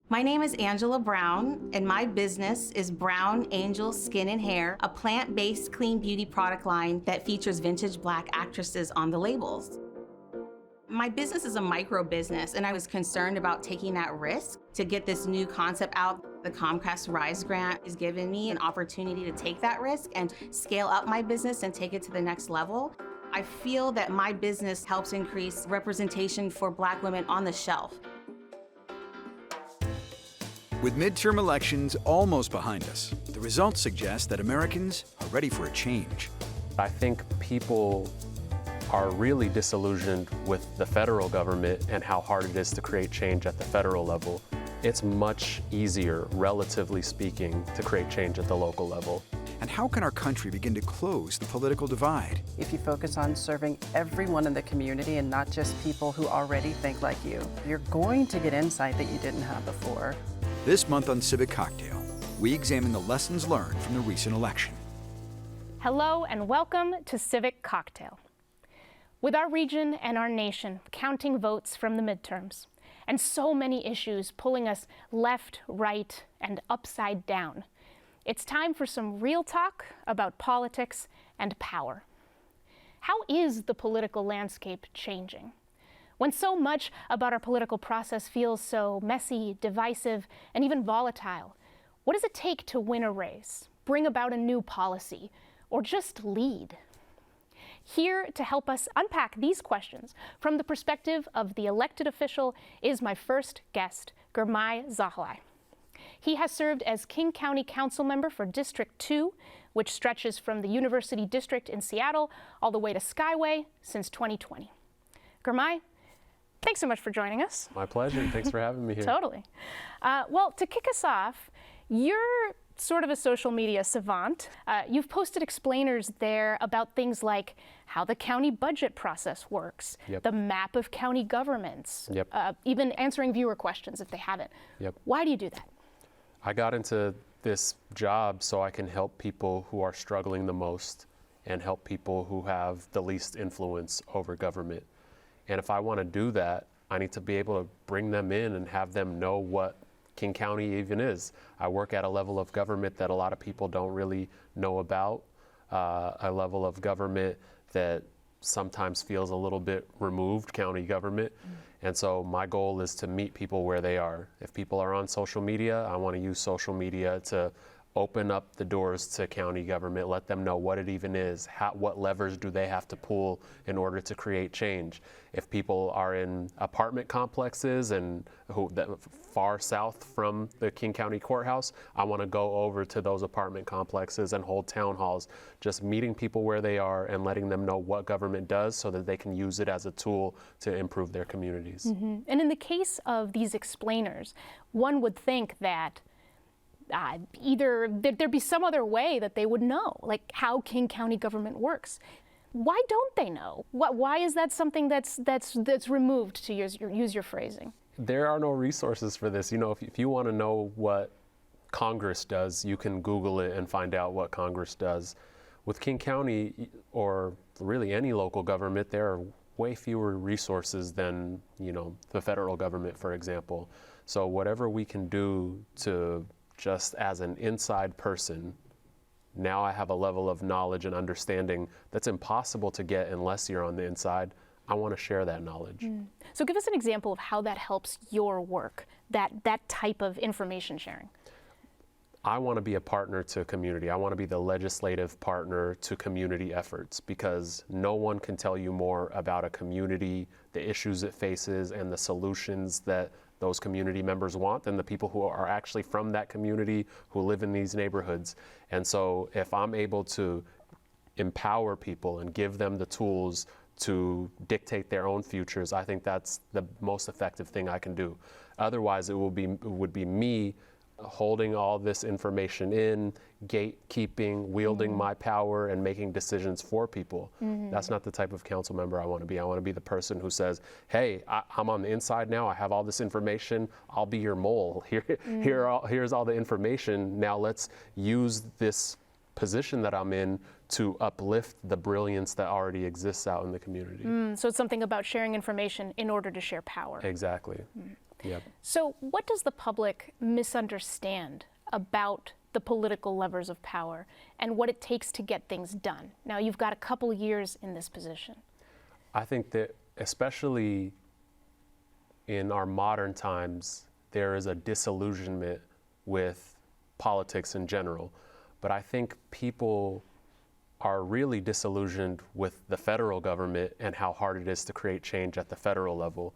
My name is Angela Brown, and my business is Brown Angel Skin and Hair, a plant-based clean beauty product line that features vintage Black actresses on the labels. My business is a micro business, and I was concerned about taking that risk to get this new concept out. The Comcast Rise grant has given me an opportunity to take that risk and scale up my business and take it to the next level. I feel that my business helps increase representation for Black women on the shelf. With midterm elections almost behind us, the results suggest that Americans are ready for a change. I think people are really disillusioned with the federal government and how hard it is to create change at the federal level. It's much easier, relatively speaking, to create change at the local level. And how can our country begin to close the political divide? If you focus on serving everyone in the community and not just people who already think like you, you're going to get insight that you didn't have before. This month on Civic Cocktail, we examine the lessons learned from the recent election. Hello and welcome to Civic Cocktail. With our region and our nation counting votes from the midterms, and so many issues pulling us left, right, and upside down, it's time for some real talk about politics and power. How is the political landscape changing? When so much about our political process feels so messy, divisive, and even volatile, what does it take to win a race, bring about a new policy, or just lead? Here to help us unpack these questions from the perspective of the elected official is my first guest, Girmay Zahilay. He has served as King County Councilmember for District 2, which stretches from the University District in Seattle all the way to Skyway since 2020. Girmay, thanks so much for joining us. My pleasure. Thanks for having me here. Totally. Well, to kick us off, you're sort of a social media savant. You've posted explainers there about things like how the county budget process works, Yep. the map of county governments, Yep. Even answering viewer questions if they haven't. Yep. Why do you do that? I got into this job so I can help people who are struggling the most and help people who have the least influence over government. And if I want to do that, I need to be able to bring them in and have them know what King County even is. I work at a level of government that a lot of people don't really know about, a level of government that sometimes feels a little bit removed, county government. And so my goal is to meet people where they are. If people are on social media, I want to use social media to open up the doors to county government, let them know what it even is, what levers do they have to pull in order to create change. If people are in apartment complexes and far south from the King County Courthouse, I want to go over to those apartment complexes and hold town halls, just meeting people where they are and letting them know what government does so that they can use it as a tool to improve their communities. Mm-hmm. And in the case of these explainers, one would think that either there'd be some other way that they would know, like how King County government works. Why don't they know? Why is that something that's removed, to use your phrasing? There are no resources for this. You know, if you want to know what Congress does, you can Google it and find out what Congress does. With King County, or really any local government, there are way fewer resources than, you know, the federal government, for example. So whatever we can do to, just as an inside person, now I have a level of knowledge and understanding that's impossible to get unless you're on the inside. I want to share that knowledge. So give us an example of how that helps your work, that type of information sharing. I want to be a partner to community. I want to be the legislative partner to community efforts, because no one can tell you more about a community, the issues it faces, and the solutions that those community members want than the people who are actually from that community, who live in these neighborhoods. And so if I'm able to empower people and give them the tools to dictate their own futures, I think that's the most effective thing I can do. Otherwise, it would be me holding all this information in, gatekeeping, wielding my power, and making decisions for people. That's not the type of council member I want to be. I want to be the person who says, hey, I'm on the inside now, I have all this information, I'll be your mole. Here's all the information, now let's use this position that I'm in to uplift the brilliance that already exists out in the community. So it's something about sharing information in order to share power. Exactly. Yep. So what does the public misunderstand about the political levers of power and what it takes to get things done? Now, you've got a couple years in this position. I think that especially in our modern times, there is a disillusionment with politics in general. But I think people are really disillusioned with the federal government and how hard it is to create change at the federal level.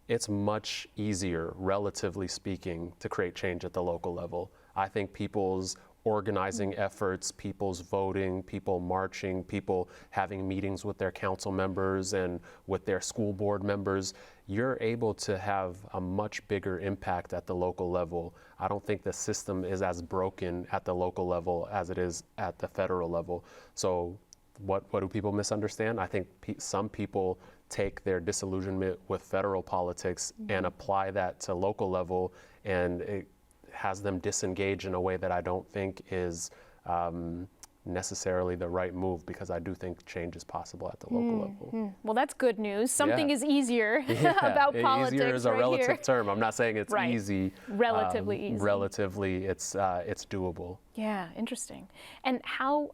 It's much easier, relatively speaking, to create change at the local level. I think people's organizing efforts, people's voting, people marching, people having meetings with their council members and with their school board members, you're able to have a much bigger impact at the local level. I don't think the system is as broken at the local level as it is at the federal level. So what do people misunderstand? I think some people take their disillusionment with federal politics and apply that to local level, and it has them disengage in a way that I don't think is necessarily the right move, because I do think change is possible at the local level. Well, that's good news. Something is easier about politics. Easier is a right relative here. term. I'm not saying it's Right. easy. Relatively easy. Relatively, it's doable. Yeah, interesting. And how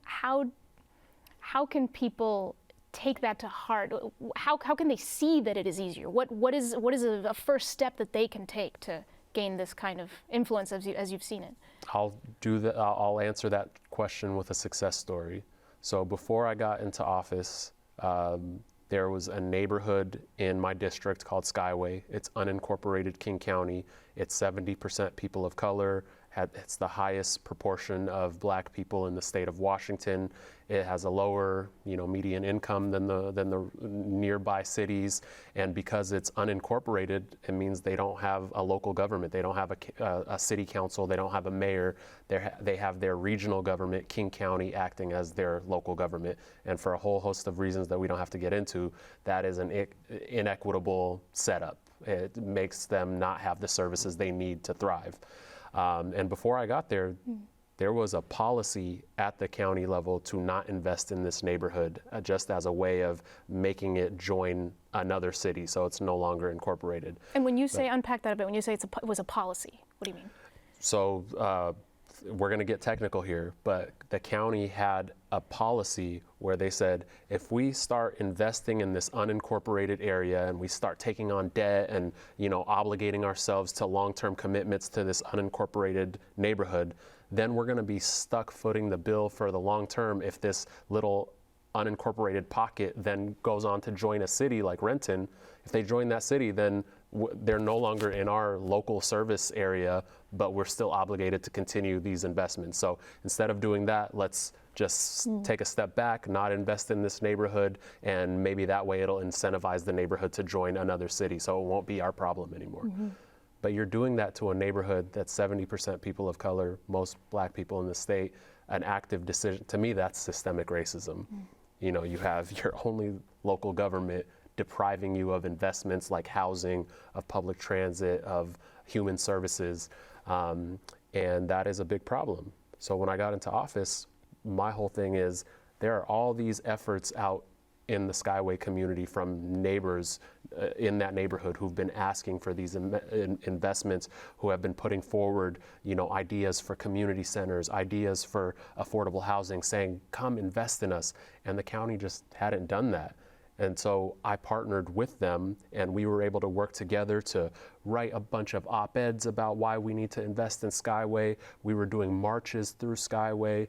can people take that to heart? How can they see that it is easier? What is a first step that they can take to gain this kind of influence as you've seen it? I'll answer that question with a success story. So before I got into office, there was a neighborhood in my district called Skyway. It's unincorporated King County. It's 70% people of color. It's the highest proportion of black people in the state of Washington. It has a lower, median income than the nearby cities, and because it's unincorporated, it means they don't have a local government. They don't have a city council. They don't have a mayor. They have their regional government, King County, acting as their local government. And for a whole host of reasons that we don't have to get into, that is an inequitable setup. It makes them not have the services they need to thrive. And before I got there, there was a policy at the county level to not invest in this neighborhood, just as a way of making it join another city, so it's no longer incorporated. And when you say, unpack that a bit, when you say it was a policy, what do you mean? So we're going to get technical here, but the county had a policy where they said, if we start investing in this unincorporated area and we start taking on debt and obligating ourselves to long-term commitments to this unincorporated neighborhood, then we're going to be stuck footing the bill for the long term if this little unincorporated pocket then goes on to join a city like Renton. If they join that city, then they're no longer in our local service area, but we're still obligated to continue these investments. So instead of doing that, let's just take a step back, not invest in this neighborhood, and maybe that way it'll incentivize the neighborhood to join another city, so it won't be our problem anymore. But you're doing that to a neighborhood that's 70% people of color, most black people in the state, an active decision. To me, that's systemic racism. You have your only local government depriving you of investments like housing, of public transit, of human services, and that is a big problem. So when I got into office, my whole thing is there are all these efforts out in the Skyway community from neighbors in that neighborhood who've been asking for these investments, who have been putting forward, ideas for community centers, ideas for affordable housing, saying, come invest in us. And the county just hadn't done that. And so I partnered with them, and we were able to work together to write a bunch of op-eds about why we need to invest in Skyway. We were doing marches through Skyway.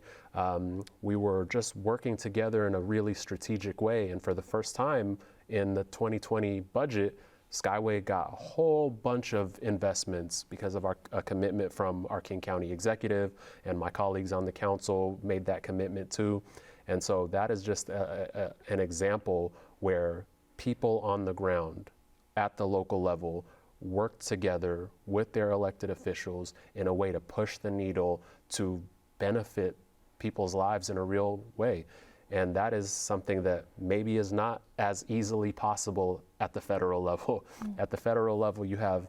We were just working together in a really strategic way. And for the first time in the 2020 budget, Skyway got a whole bunch of investments because of a commitment from our King County executive, and my colleagues on the council made that commitment too. And so that is just an example where people on the ground at the local level work together with their elected officials in a way to push the needle to benefit people's lives in a real way. And that is something that maybe is not as easily possible at the federal level. At the federal level, you have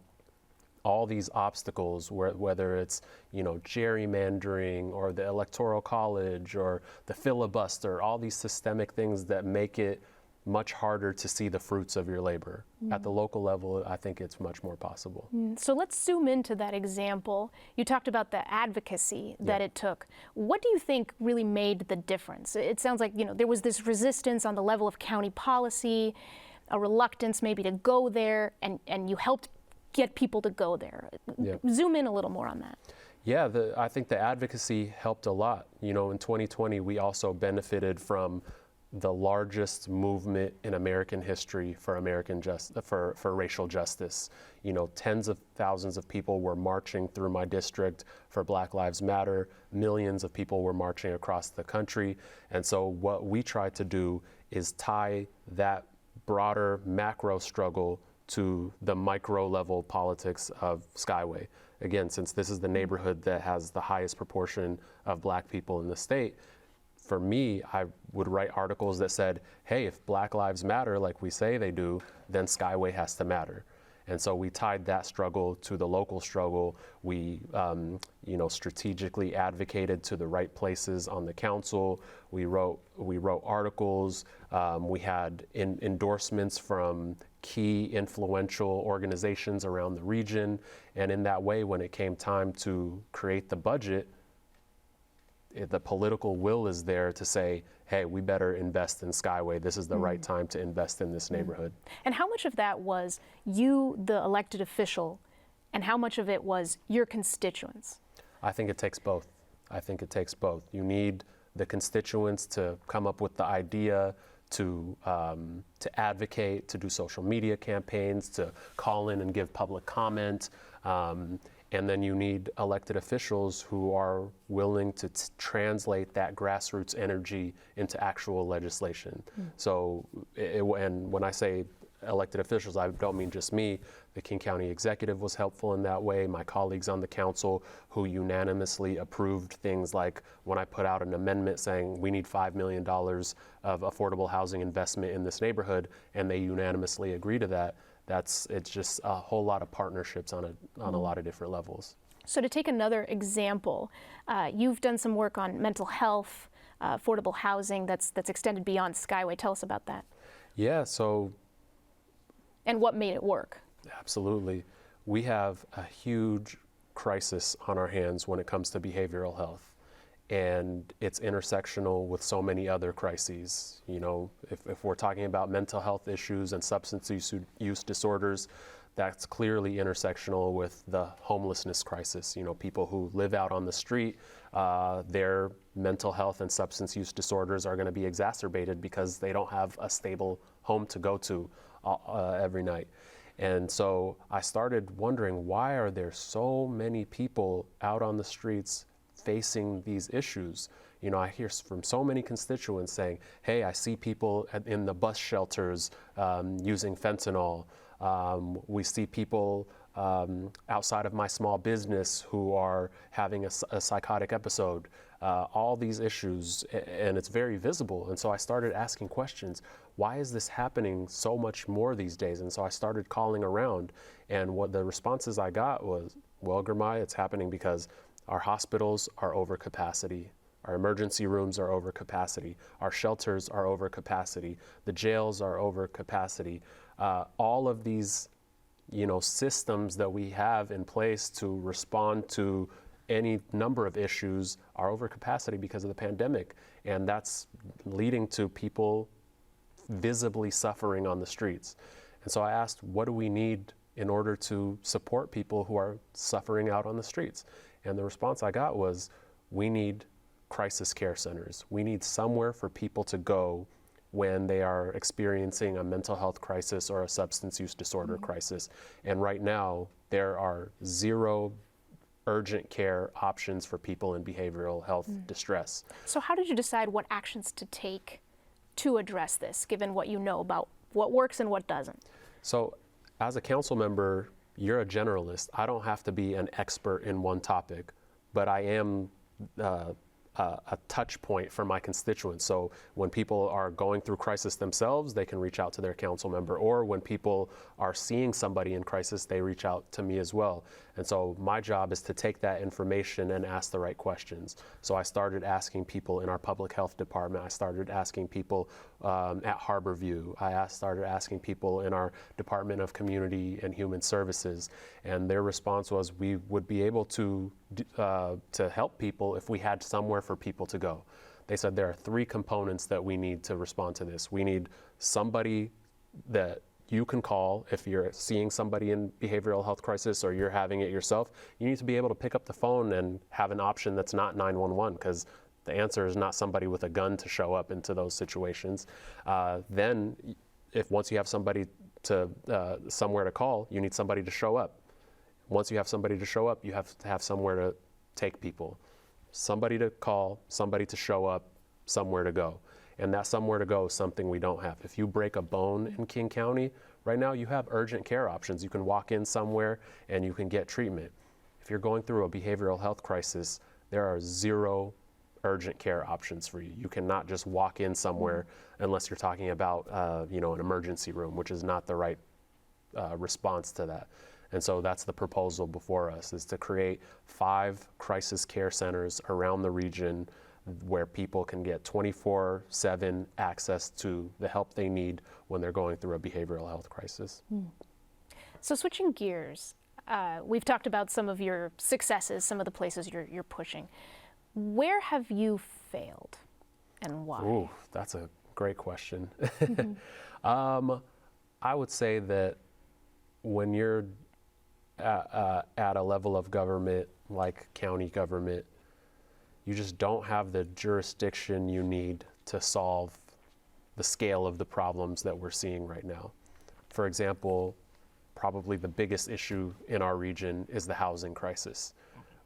all these obstacles, whether it's gerrymandering or the electoral college or the filibuster, all these systemic things that make it much harder to see the fruits of your labor. At the local level, I think it's much more possible. So let's zoom into that example. You talked about the advocacy that it took. What do you think really made the difference? It sounds like, there was this resistance on the level of county policy, a reluctance maybe to go there, and you helped get people to go there. Zoom in a little more on that. Yeah, I think the advocacy helped a lot. In 2020, we also benefited from the largest movement in American history for for racial justice. Tens of thousands of people were marching through my district for Black Lives Matter. Millions of people were marching across the country. And so what we tried to do is tie that broader macro struggle to the micro level politics of Skyway. Again, since this is the neighborhood that has the highest proportion of Black people in the state, for me, I would write articles that said, hey, if Black Lives matter like we say they do, then Skyway has to matter. And so we tied that struggle to the local struggle. We, strategically advocated to the right places on the council. We wrote articles. We had endorsements from key influential organizations around the region. And in that way, when it came time to create the budget, the political will is there to say, hey, we better invest in Skyway. This is the right time to invest in this neighborhood. And how much of that was you, the elected official, and how much of it was your constituents? I think it takes both. You need the constituents to come up with the idea, to advocate, to do social media campaigns, to call in and give public comment. And then you need elected officials who are willing to translate that grassroots energy into actual legislation. So, and when I say elected officials, I don't mean just me. The King County Executive was helpful in that way. My colleagues on the council who unanimously approved things like when I put out an amendment saying we need $5 million of affordable housing investment in this neighborhood, and they unanimously agree to that. It's just a whole lot of partnerships on a lot of different levels. So to take another example, you've done some work on mental health, affordable housing that's extended beyond Skyway. Tell us about that. Yeah, so. And what made it work? Absolutely. We have a huge crisis on our hands when it comes to behavioral health. And it's intersectional with so many other crises. If we're talking about mental health issues and substance use disorders, that's clearly intersectional with the homelessness crisis. People who live out on the street, their mental health and substance use disorders are going to be exacerbated because they don't have a stable home to go to every night. And so I started wondering, why are there so many people out on the streets facing these issues? I hear from so many constituents saying, hey, I see people in the bus shelters using fentanyl. We see people outside of my small business who are having a psychotic episode. All these issues, and it's very visible. And so I started asking questions. Why is this happening so much more these days? And so I started calling around, and what the responses I got was, well, Girmay, it's happening because our hospitals are over capacity. Our emergency rooms are over capacity. Our shelters are over capacity. The jails are over capacity. All of these, systems that we have in place to respond to any number of issues are over capacity because of the pandemic. And that's leading to people visibly suffering on the streets. And so I asked, what do we need in order to support people who are suffering out on the streets? And the response I got was, we need crisis care centers. We need somewhere for people to go when they are experiencing a mental health crisis or a substance use disorder crisis. And right now, there are zero urgent care options for people in behavioral health distress. So how did you decide what actions to take to address this, given what you know about what works and what doesn't? So as a council member, you're a generalist. I don't have to be an expert in one topic, but I am a touch point for my constituents. So when people are going through crisis themselves, they can reach out to their council member, or when people are seeing somebody in crisis, they reach out to me as well. And so my job is to take that information and ask the right questions. So I started asking people in our public health department. I started asking people at Harborview. I started asking people in our Department of Community and Human Services. And their response was, we would be able to help people if we had somewhere for people to go. They said there are 3 components that we need to respond to this. We need somebody that you can call if you're seeing somebody in behavioral health crisis or you're having it yourself. You need to be able to pick up the phone and have an option that's not 911, because the answer is not somebody with a gun to show up into those situations. Then, once you have somebody to somewhere to call, you need somebody to show up. Once you have somebody to show up, you have to have somewhere to take people. Somebody to call, somebody to show up, somewhere to go. And that somewhere to go is something we don't have. If you break a bone in King County, right now you have urgent care options. You can walk in somewhere and you can get treatment. If you're going through a behavioral health crisis, there are 0 urgent care options for you. You cannot just walk in somewhere unless you're talking about an emergency room, which is not the right response to that. And so that's the proposal before us, is to create 5 crisis care centers around the region where people can get 24/7 access to the help they need when they're going through a behavioral health crisis. So switching gears, we've talked about some of your successes, some of the places you're pushing. Where have you failed and why? Ooh, that's a great question. I would say that when you're at a level of government like county government, you just don't have the jurisdiction you need to solve the scale of the problems that we're seeing right now. For example, probably the biggest issue in our region is the housing crisis.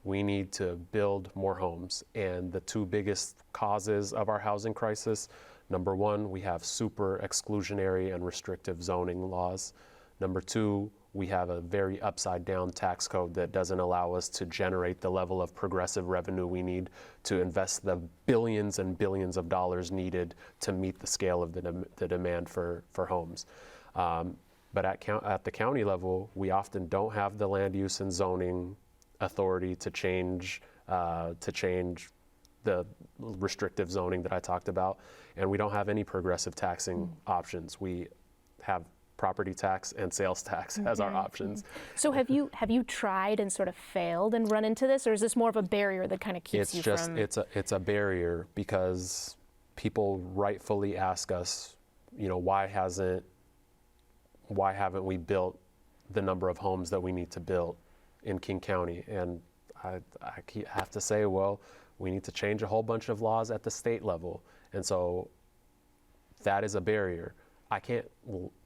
We need to build more homes, and the 2 biggest causes of our housing crisis, number 1, we have super exclusionary and restrictive zoning laws. Number 2, we have a very upside down tax code that doesn't allow us to generate the level of progressive revenue we need to invest the billions and billions of dollars needed to meet the scale of the demand for homes. But at the county level, we often don't have the land use and zoning authority to change the restrictive zoning that I talked about, and we don't have any progressive taxing options. We have property tax and sales tax as our options. So have you tried and sort of failed and run into this, or is this more of a barrier that kind of keeps you from? It's a barrier because people rightfully ask us, why haven't we built the number of homes that we need to build in King County? And I have to say, well, we need to change a whole bunch of laws at the state level, and so that is a barrier. I can't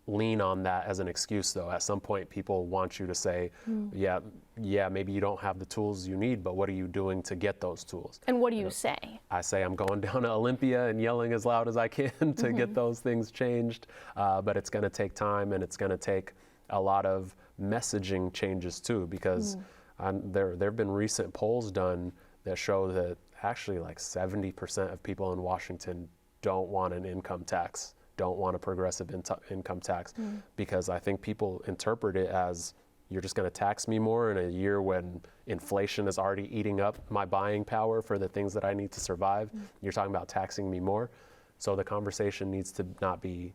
lean on that as an excuse, though. At some point, people want you to say, yeah, maybe you don't have the tools you need, but what are you doing to get those tools? And what do you say? I say I'm going down to Olympia and yelling as loud as I can to get those things changed, but it's going to take time, and it's going to take a lot of messaging changes, too, because there have been recent polls done that show that actually like 70% of people in Washington don't want an income tax, don't want a progressive income tax, because I think people interpret it as, you're just going to tax me more in a year when inflation is already eating up my buying power for the things that I need to survive. You're talking about taxing me more. So the conversation needs to not be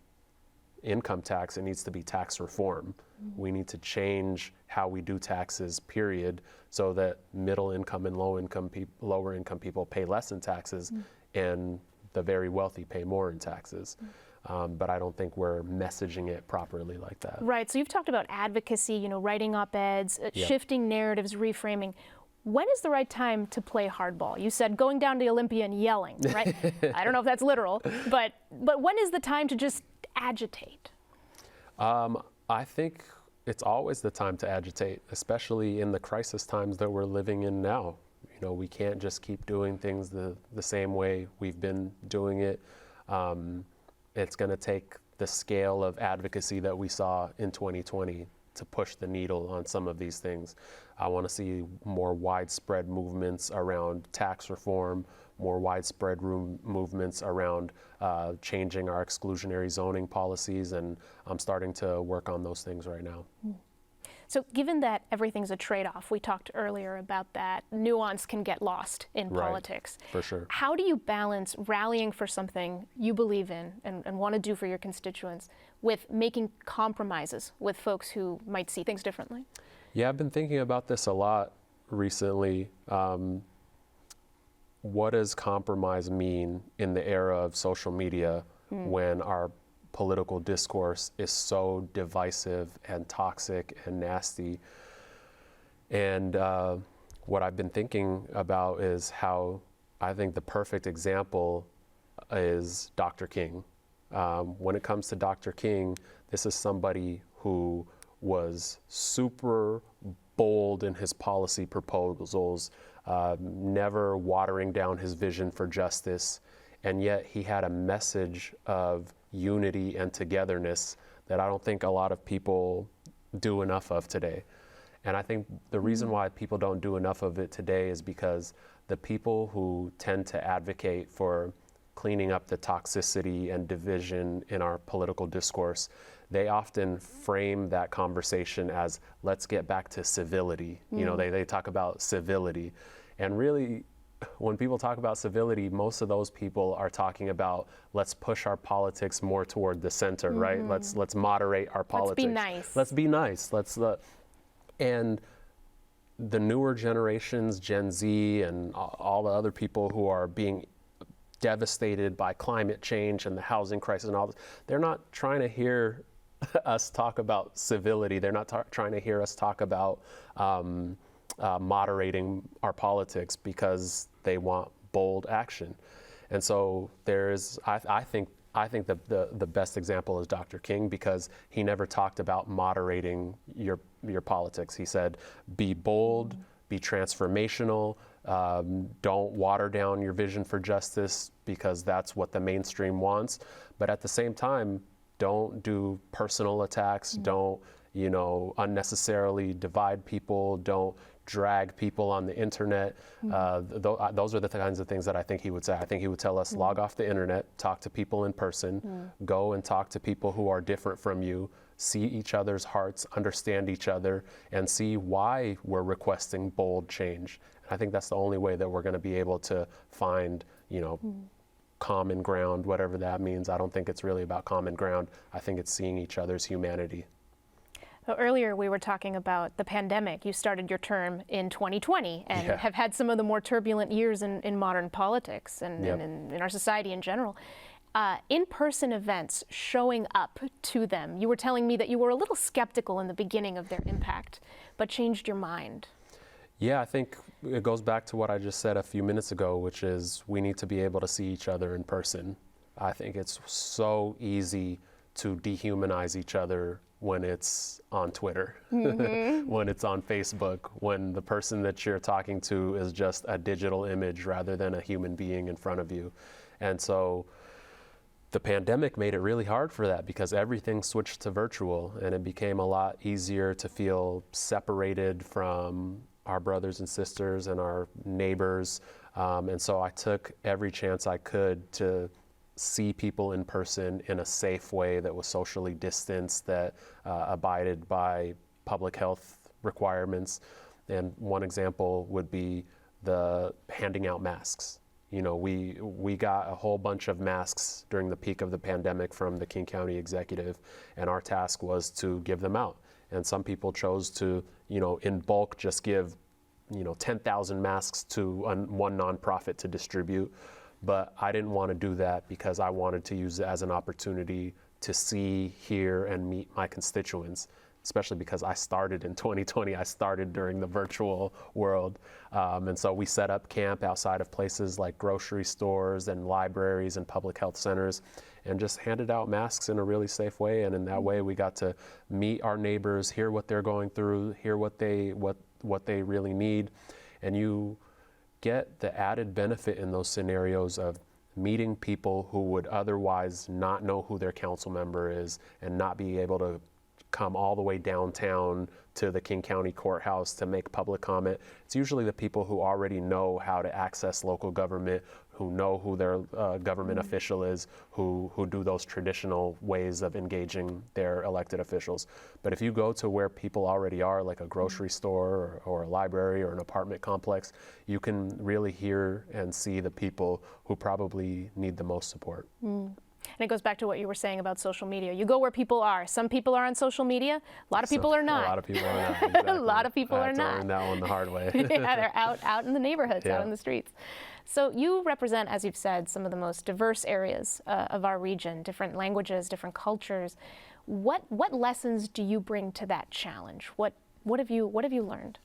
income tax, it needs to be tax reform. We need to change how we do taxes, period, so that middle income and lower income people pay less in taxes, and the very wealthy pay more in taxes. But I don't think we're messaging it properly like that. Right, so you've talked about advocacy, writing op-eds, shifting narratives, reframing. When is the right time to play hardball? You said going down to Olympia and yelling, right? I don't know if that's literal, but when is the time to just agitate? I think it's always the time to agitate, especially in the crisis times that we're living in now. We can't just keep doing things the same way we've been doing it. It's going to take the scale of advocacy that we saw in 2020 to push the needle on some of these things. I want to see more widespread movements around tax reform, more widespread movements around changing our exclusionary zoning policies, and I'm starting to work on those things right now. So given that everything's a trade-off, we talked earlier about that, nuance can get lost in politics. For sure. How do you balance rallying for something you believe in and want to do for your constituents with making compromises with folks who might see things differently? Yeah, I've been thinking about this a lot recently. What does compromise mean in the era of social media when our political discourse is so divisive and toxic and nasty? And what I've been thinking about is how I think the perfect example is Dr. King. When it comes to Dr. King, this is somebody who was super bold in his policy proposals, never watering down his vision for justice, and yet he had a message of unity and togetherness that I don't think a lot of people do enough of today. And I think the reason why people don't do enough of it today is because the people who tend to advocate for cleaning up the toxicity and division in our political discourse, they often frame that conversation as, let's get back to civility. You know, they talk about civility. And really, when people talk about civility, most of those people are talking about, let's push our politics more toward the center, right? Let's moderate our politics. Let's be nice. And the newer generations, Gen Z and all the other people who are being devastated by climate change and the housing crisis and all this, they're not trying to hear us talk about civility. They're not trying to hear us talk about moderating our politics because they want bold action. And so I think the best example is Dr. King, because he never talked about moderating your politics. He said, be bold, be transformational, don't water down your vision for justice because that's what the mainstream wants. But at the same time, don't do personal attacks, don't, unnecessarily divide people, don't drag people on the internet. Those are the kinds of things that I think he would say. I think he would tell us, log off the internet, talk to people in person, go and talk to people who are different from you, see each other's hearts, understand each other, and see why we're requesting bold change. And I think that's the only way that we're going to be able to find, common ground, whatever that means. I don't think it's really about common ground. I think it's seeing each other's humanity. So earlier we were talking about the pandemic. You started your term in 2020 and have had some of the more turbulent years in modern politics and in our society in general. In-person events, showing up to them, you were telling me that you were a little skeptical in the beginning of their impact, but changed your mind. Yeah, I think it goes back to what I just said a few minutes ago, which is we need to be able to see each other in person. I think it's so easy to dehumanize each other when it's on Twitter, when it's on Facebook, when the person that you're talking to is just a digital image rather than a human being in front of you. And so the pandemic made it really hard for that because everything switched to virtual, and it became a lot easier to feel separated from our brothers and sisters and our neighbors. And so I took every chance I could to see people in person in a safe way that was socially distanced, that abided by public health requirements. And one example would be the handing out masks. We got a whole bunch of masks during the peak of the pandemic from the King County executive, and our task was to give them out. And some people chose to, in bulk, just give, 10,000 masks to one nonprofit to distribute. But I didn't want to do that because I wanted to use it as an opportunity to see, hear, and meet my constituents, especially because I started in 2020. I started during the virtual world. And so we set up camp outside of places like grocery stores and libraries and public health centers and just handed out masks in a really safe way. And in that way, we got to meet our neighbors, hear what they're going through, hear what they really need. And you get the added benefit in those scenarios of meeting people who would otherwise not know who their council member is and not be able to come all the way downtown to the King County Courthouse to make public comment. It's usually the people who already know how to access local government, who know who their government official is, who do those traditional ways of engaging their elected officials. But if you go to where people already are, like a grocery store or a library or an apartment complex, you can really hear and see the people who probably need the most support. And it goes back to what you were saying about social media. You go where people are. Some people are on social media. A lot of people are not. A lot of people are not. Exactly. A lot of people are not. I had to learn that one the hard way. Yeah, they're out in the neighborhoods, Yeah. out in the streets. So you represent, as you've said, some of the most diverse areas of our region, different languages, different cultures. What lessons do you bring to that challenge? What have you learned?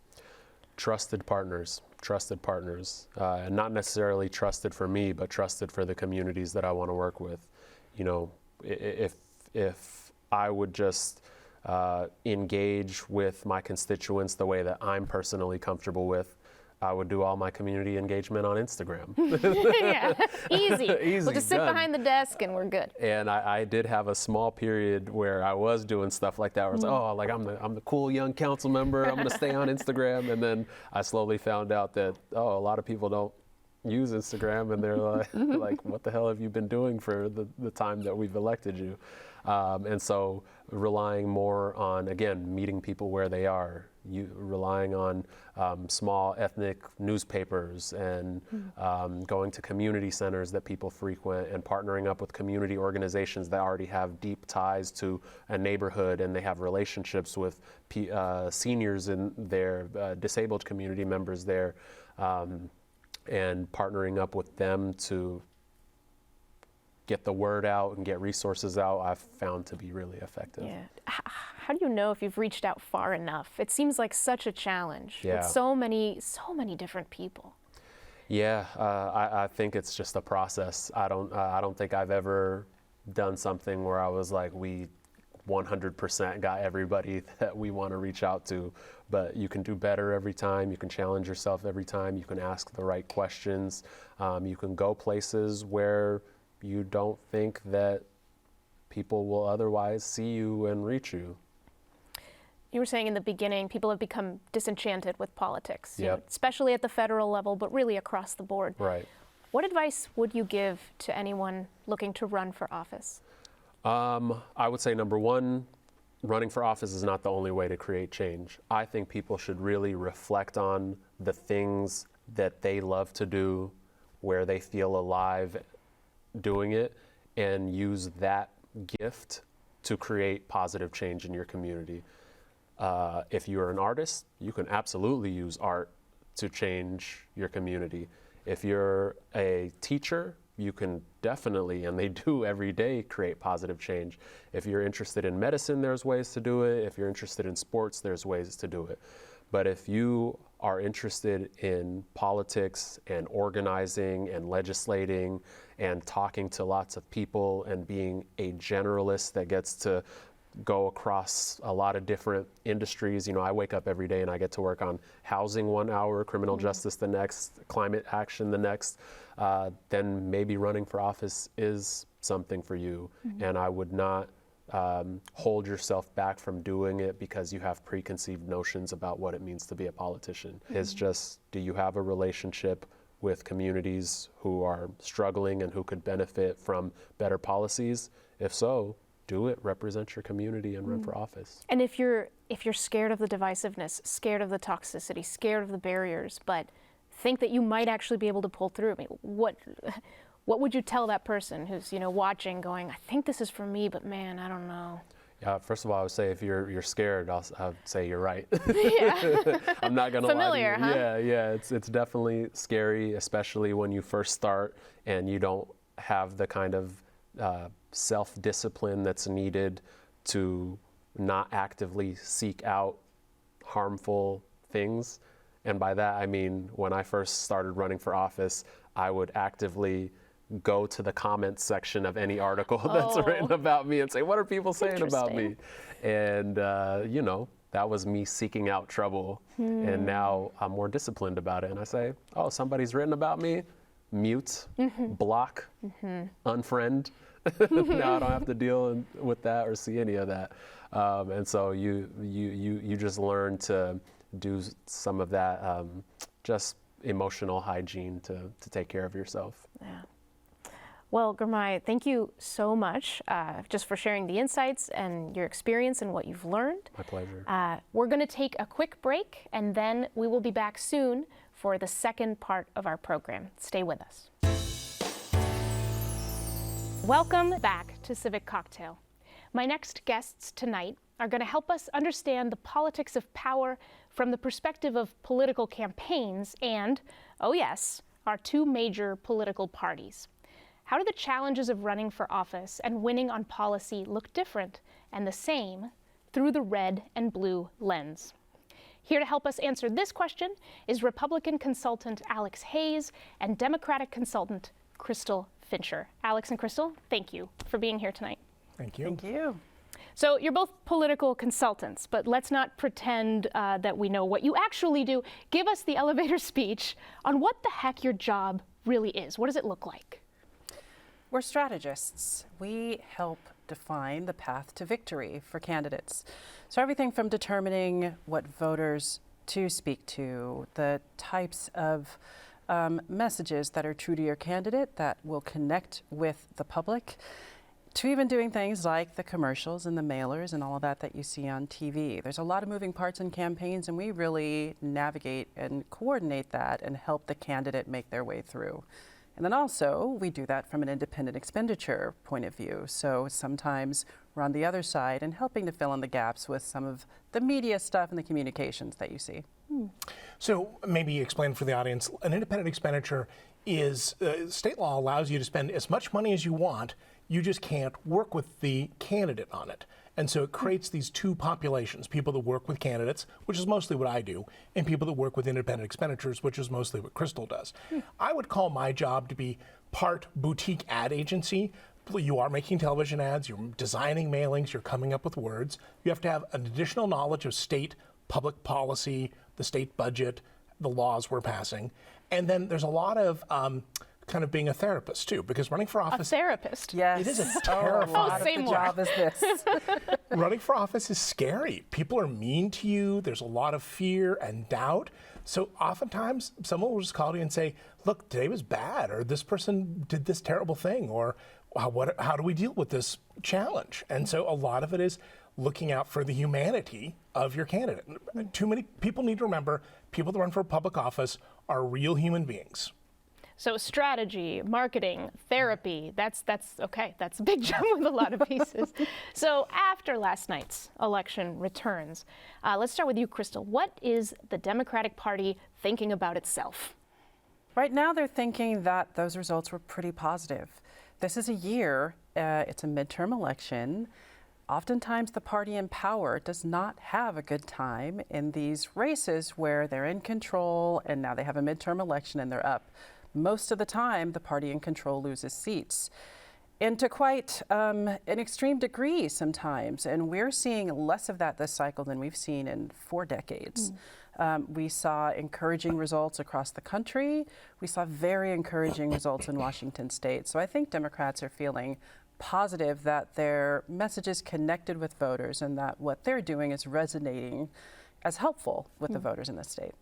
Trusted partners, not necessarily trusted for me, but trusted for the communities that I want to work with. You know, if I would just engage with my constituents the way that I'm personally comfortable with, I would do all my community engagement on Instagram. Yeah, easy. Easy, We'll just sit done. behind the desk and we're good. And I did have a small period where I was doing stuff like that, where it's like, I'm the cool young council member, I'm gonna stay on Instagram. And then I slowly found out that, a lot of people don't use Instagram, and they're like, what the hell have you been doing for the time that we've elected you? And so relying more on, again, meeting people where they are, relying on small ethnic newspapers and going to community centers that people frequent, and partnering up with community organizations that already have deep ties to a neighborhood, and they have relationships with seniors in their disabled community members there, and partnering up with them to get the word out and get resources out, I've found to be really effective. Yeah. How do you know if you've reached out far enough? It seems like such a challenge Yeah. with so many different people. Yeah, I think it's just a process. I don't think I've ever done something where I was like, we 100% got everybody that we want to reach out to, but you can do better every time. You can challenge yourself every time. You can ask the right questions. You can go places where you don't think that people will otherwise see you and reach you. You were saying in the beginning, people have become disenchanted with politics, you know, Yep. especially at the federal level, but really across the board. Right. What advice would you give to anyone looking to run for office? I would say, number one, running for office is not the only way to create change. I think people should really reflect on the things that they love to do, where they feel alive doing it, and use that gift to create positive change in your community. If you're an artist, you can absolutely use art to change your community. If you're a teacher, you can definitely, and they do every day, create positive change. If you're interested in medicine, there's ways to do it. If you're interested in sports, there's ways to do it. But if you are interested in politics and organizing and legislating and talking to lots of people and being a generalist that gets to go across a lot of different industries. You know, I wake up every day and I get to work on housing 1 hour, criminal justice the next, climate action the next. Then maybe running for office is something for you. And I would not hold yourself back from doing it because you have preconceived notions about what it means to be a politician. It's just, do you have a relationship with communities who are struggling and who could benefit from better policies? If so, do it, represent your community, and run for office. And if you're scared of the divisiveness, scared of the toxicity, scared of the barriers, but think that you might actually be able to pull through, I mean, what would you tell that person who's, you know, watching, going, I think this is for me, but man, I don't know. First of all, I would say if you're scared, I would say you're right. Yeah. I'm not gonna Familiar, lie to you. huh? Yeah, it's definitely scary, especially when you first start and you don't have the kind of self-discipline that's needed to not actively seek out harmful things. And by that, I mean, when I first started running for office, I would actively go to the comments section of any article that's written about me and say, what are people saying about me? And, you know, that was me seeking out trouble. And now I'm more disciplined about it. And I say, oh, somebody's written about me, mute, block, unfriend. Now I don't have to deal with that or see any of that. And so you just learn to do some of that just emotional hygiene to take care of yourself. Yeah. Well, Girmay, thank you so much just for sharing the insights and your experience and what you've learned. My pleasure. We're going to take a quick break, and then we will be back soon for the second part of our program. Stay with us. Welcome back to Civic Cocktail. My next guests tonight are going to help us understand the politics of power from the perspective of political campaigns and, oh yes, our two major political parties. How do the challenges of running for office and winning on policy look different and the same through the red and blue lens? Here to help us answer this question is Republican consultant Alex Hayes and Democratic consultant Crystal Fincher. Alex and Crystal, thank you for being here tonight. Thank you. Thank you. So you're both political consultants, but let's not pretend that we know what you actually do. Give us the elevator speech on what the heck your job really is. What does it look like? We're strategists. We help define the path to victory for candidates. So everything from determining what voters to speak to, the types of messages that are true to your candidate that will connect with the public, to even doing things like the commercials and the mailers and all of that you see on TV. There's a lot of moving parts in campaigns, and we really navigate and coordinate that and help the candidate make their way through. And then also, we do that from an independent expenditure point of view. So sometimes we're on the other side and helping to fill in the gaps with some of the media stuff and the communications that you see. So maybe explain for the audience, an independent expenditure is, state law allows you to spend as much money as you want, you just can't work with the candidate on it. And so it creates these two populations, people that work with candidates, which is mostly what I do, and people that work with independent expenditures, which is mostly what Crystal does. I would call my job to be part boutique ad agency. You are making television ads, you're designing mailings, you're coming up with words. You have to have an additional knowledge of state public policy, the state budget, the laws we're passing. And then there's a lot of kind of being a therapist too, because running for office— A therapist? Yes. It is a terrifying— say the more. job is this. Running for office is scary. People are mean to you. There's a lot of fear and doubt. So oftentimes someone will just call you and say, look, today was bad, or this person did this terrible thing, or how do we deal with this challenge? And so a lot of it is looking out for the humanity of your candidate. Too many people need to remember, people that run for public office are real human beings. So strategy, marketing, therapy, that's okay. That's a big jump with a lot of pieces. So after last night's election returns, let's start with you, Crystal. What is the Democratic Party thinking about itself? Right now they're thinking that those results were pretty positive. This is a year, it's a midterm election. Oftentimes the party in power does not have a good time in these races where they're in control and now they have a midterm election and they're up. Most of the time, the party in control loses seats, and to quite an extreme degree sometimes. And we're seeing less of that this cycle than we've seen in 4 decades. We saw encouraging results across the country. We saw very encouraging results in Washington state. So I think Democrats are feeling positive that their message is connected with voters and that what they're doing is resonating as helpful with the voters in the state.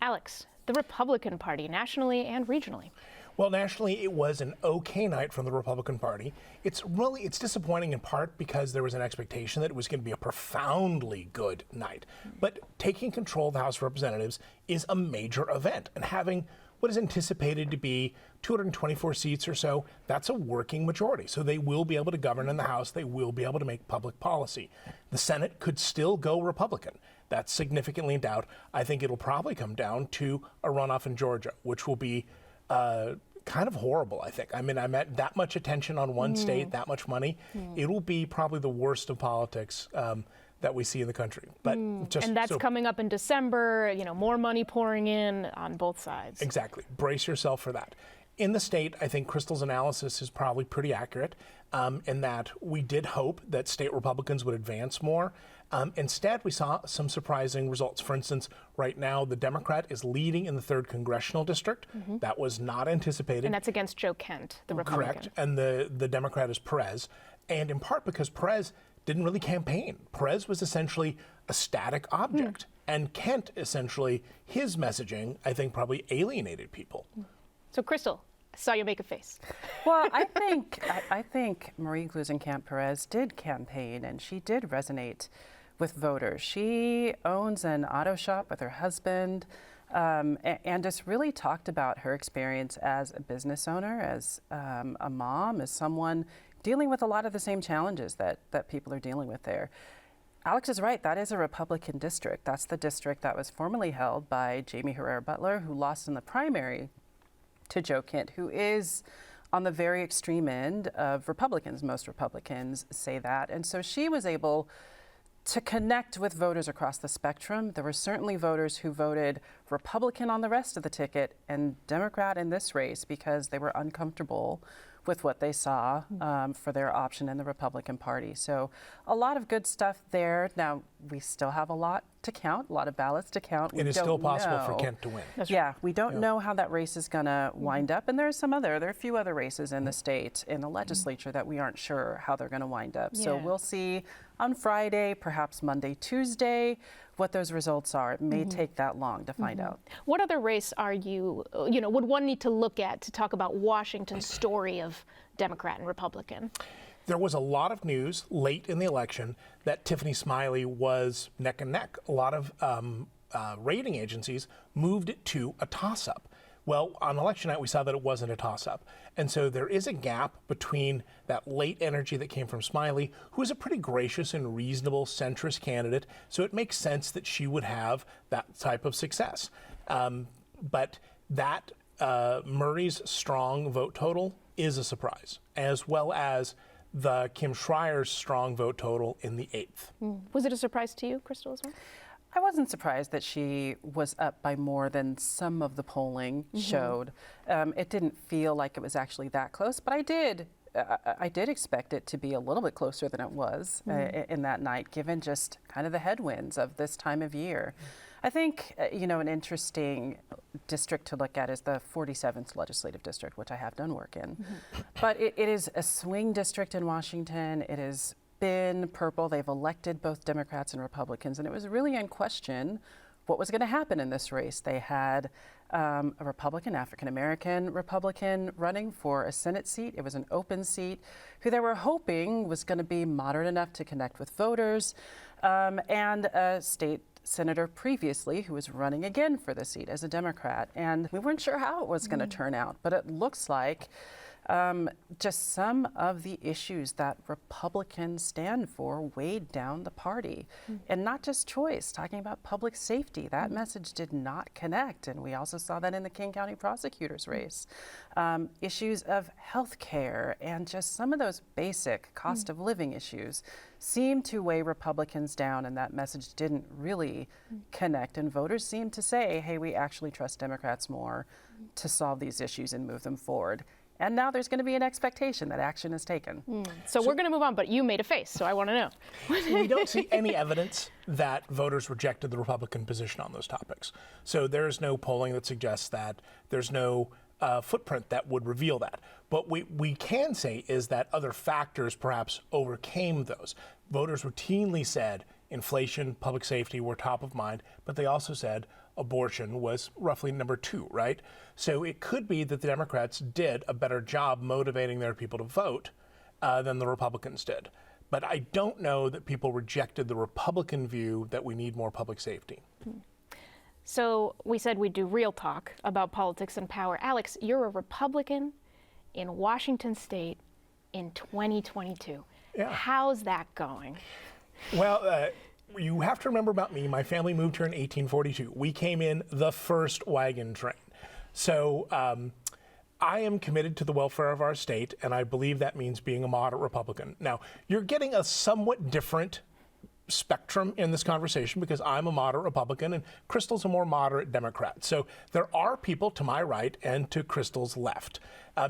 Alex, the Republican Party, nationally and regionally. Well, nationally, it was an okay night from the Republican Party. It's disappointing in part because there was an expectation that it was going to be a profoundly good night. But taking control of the House of Representatives is a major event, and having what is anticipated to be 224 seats or so, that's a working majority. So they will be able to govern in the House. They will be able to make public policy. The Senate could still go Republican. That's significantly in doubt. I think it'll probably come down to a runoff in Georgia, which will be kind of horrible, I think. I mean, I met that much attention on one state, that much money. It will be probably the worst of politics that we see in the country. But And that's coming up in December, more money pouring in on both sides. Exactly. Brace yourself for that. In the state, I think Crystal's analysis is probably pretty accurate in that we did hope that state Republicans would advance more. Instead, we saw some surprising results. For instance, right now, the Democrat is leading in the 3rd Congressional District. That was not anticipated. And that's against Joe Kent, the Republican. Correct. And the Democrat is Perez. And in part because Perez didn't really campaign. Perez was essentially a static object. And Kent, essentially, his messaging, I think, probably alienated people. So, Crystal, I saw you make a face. Well, I think Marie Gluesenkamp-Perez did campaign, and she did resonate with voters. She owns an auto shop with her husband, and just really talked about her experience as a business owner, as a mom, as someone dealing with a lot of the same challenges that people are dealing with there. Alex is right. That is a Republican district. That's the district that was formerly held by Jamie Herrera Butler, who lost in the primary to Joe Kent, who is on the very extreme end of Republicans. Most Republicans say that. And so she was able to connect with voters across the spectrum. There were certainly voters who voted Republican on the rest of the ticket and Democrat in this race because they were uncomfortable with what they saw for their option in the Republican Party. So a lot of good stuff there. Now, we still have a lot to count, a lot of ballots to count. It is still possible for Kent to win. Yeah, we don't know how that race is going to wind up. And there are a few other races in the state, in the legislature, that we aren't sure how they're going to wind up. So we'll see on Friday, perhaps Monday, Tuesday, what those results are. It may take that long to find out. What other race are would one need to look at to talk about Washington's story of Democrat and Republican? There was a lot of news late in the election that Tiffany Smiley was neck and neck. A lot of rating agencies moved it to a toss-up. Well, on election night, we saw that it wasn't a toss-up. And so there is a gap between that late energy that came from Smiley, who is a pretty gracious and reasonable centrist candidate. So it makes sense that she would have that type of success. But that Murray's strong vote total is a surprise, as well as the Kim Schreier's strong vote total in the 8th. Was it a surprise to you, Crystal, as well? I wasn't surprised that she was up by more than some of the polling showed. It didn't feel like it was actually that close, but I did expect it to be a little bit closer than it was in that night, given just kind of the headwinds of this time of year. I think, an interesting district to look at is the 47th legislative district, which I have done work in. But it is a swing district in Washington. It has been purple. They've elected both Democrats and Republicans, and it was really in question what was going to happen in this race. They had a Republican, African-American Republican running for a Senate seat. It was an open seat, who they were hoping was going to be moderate enough to connect with voters, and a state senator previously who was running again for the seat as a Democrat. And we weren't sure how it was going to turn out, but it looks like just some of the issues that Republicans stand for weighed down the party. And not just choice, talking about public safety. That message did not connect. And we also saw that in the King County prosecutor's race. Issues of health care and just some of those basic cost of living issues seemed to weigh Republicans down, and that message didn't really connect. And voters seemed to say, hey, we actually trust Democrats more to solve these issues and move them forward. And now there's going to be an expectation that action is taken. So we're going to move on, but you made a face, so I want to know. We don't see any evidence that voters rejected the Republican position on those topics. So there's no polling that suggests that. There's no footprint that would reveal that. But we can say is that other factors perhaps overcame those. Voters routinely said inflation, public safety were top of mind, but they also said abortion was roughly number 2, right? So it could be that the Democrats did a better job motivating their people to vote than the Republicans did. But I don't know that people rejected the Republican view that we need more public safety. So we said we'd do real talk about politics and power. Alex, you're a Republican in Washington State in 2022. Yeah. How's that going? Well, you have to remember about me. My family moved here in 1842. We came in the first wagon train. So I am committed to the welfare of our state, and I believe that means being a moderate Republican. Now, you're getting a somewhat different spectrum in this conversation because I'm a moderate Republican and Crystal's a more moderate Democrat. So there are people to my right and to Crystal's left,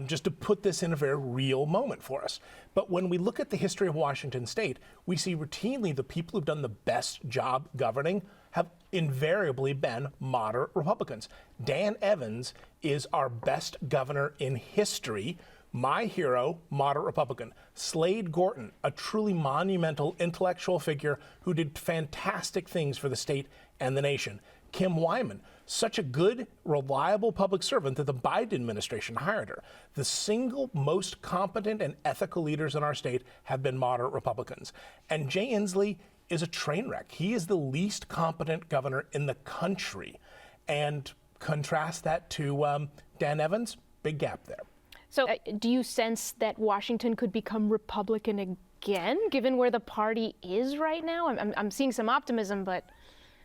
just to put this in a very real moment for us. But when we look at the history of Washington State, we see routinely the people who've done the best job governing have invariably been moderate Republicans. Dan Evans is our best governor in history. My hero, moderate Republican. Slade Gorton, a truly monumental intellectual figure who did fantastic things for the state and the nation. Kim Wyman, such a good, reliable public servant that the Biden administration hired her. The single most competent and ethical leaders in our state have been moderate Republicans. And Jay Inslee is a train wreck. He is the least competent governor in the country. And contrast that to Dan Evans, big gap there. So do you sense that Washington could become Republican again, given where the party is right now? I'm seeing some optimism, but...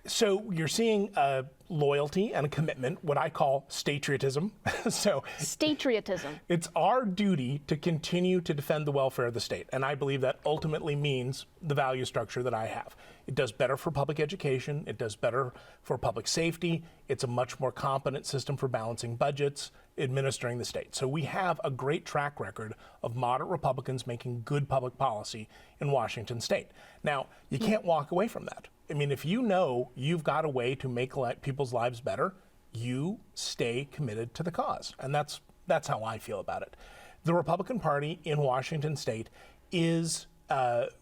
So you're seeing a loyalty and a commitment, what I call statriotism. Statriotism. It's our duty to continue to defend the welfare of the state. And I believe that ultimately means the value structure that I have. It does better for public education. It does better for public safety. It's a much more competent system for balancing budgets, administering the state. So we have a great track record of moderate Republicans making good public policy in Washington State. Now, you can't walk away from that. I mean, if you know you've got a way to make people's lives better, you stay committed to the cause. And that's how I feel about it. The Republican Party in Washington State